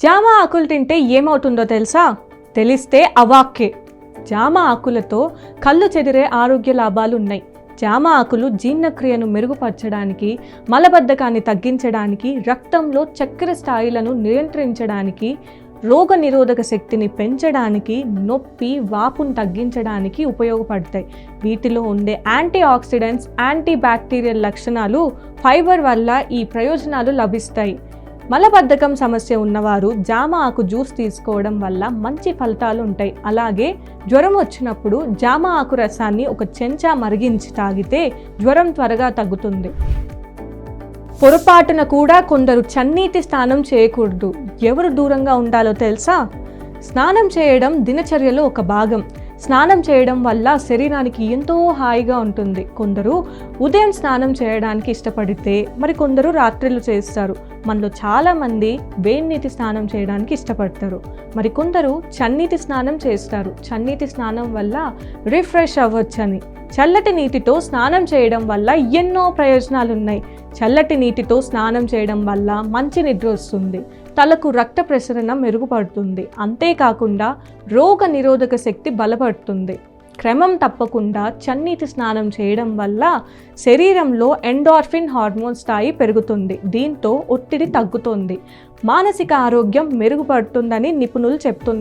జామ ఆకులు తింటే ఏమవుతుందో తెలుసా? తెలిస్తే అవాక్కే. జామ ఆకులతో కళ్ళు చెదిరే ఆరోగ్య లాభాలు ఉన్నాయి. జామ ఆకులు జీర్ణక్రియను మెరుగుపరచడానికి, మలబద్ధకాన్ని తగ్గించడానికి, రక్తంలో చక్కెర స్థాయిలను నియంత్రించడానికి, రోగ నిరోధక శక్తిని పెంచడానికి, నొప్పి వాపును తగ్గించడానికి ఉపయోగపడతాయి. వీటిలో ఉండే యాంటీ ఆక్సిడెంట్స్, యాంటీ బ్యాక్టీరియల్ లక్షణాలు, ఫైబర్ వల్ల ఈ ప్రయోజనాలు లభిస్తాయి. మలబద్ధకం సమస్య ఉన్నవారు జామ ఆకు జ్యూస్ తీసుకోవడం వల్ల మంచి ఫలితాలు ఉంటాయి. అలాగే జ్వరం వచ్చినప్పుడు జామ ఆకు రసాన్ని ఒక చెంచా మరిగించి తాగితే జ్వరం త్వరగా తగ్గుతుంది. పొరపాటున కూడా కొందరు చన్నీటి స్నానం చేయకూడదు. ఎవరు దూరంగా ఉండాలో తెలుసా? స్నానం చేయడం దినచర్యలో ఒక భాగం. స్నానం చేయడం వల్ల శరీరానికి ఎంతో హాయిగా ఉంటుంది. కొందరు ఉదయం స్నానం చేయడానికి ఇష్టపడితే కొందరు రాత్రిళ్ళు చేస్తారు. మనలో చాలామంది వేడినీటి స్నానం చేయడానికి ఇష్టపడతారు. కొందరు చన్నీటి స్నానం చేస్తారు. చన్నీటి స్నానం వల్ల రిఫ్రెష్ అవ్వచ్చని. చల్లటి నీటితో స్నానం చేయడం వల్ల ఎన్నో ప్రయోజనాలు ఉన్నాయి. చల్లటి నీటితో స్నానం చేయడం వల్ల మంచి నిద్ర వస్తుంది. తలకు రక్త ప్రసరణ మెరుగుపడుతుంది. అంతేకాకుండా రోగ నిరోధక శక్తి బలపడుతుంది. క్రమం తప్పకుండా చన్నీటి స్నానం చేయడం వల్ల శరీరంలో ఎండార్ఫిన్ హార్మోన్ స్థాయి పెరుగుతుంది. దీంతో ఒత్తిడి తగ్గుతుంది. మానసిక ఆరోగ్యం మెరుగుపడుతుందని నిపుణులు చెప్తున్నారు.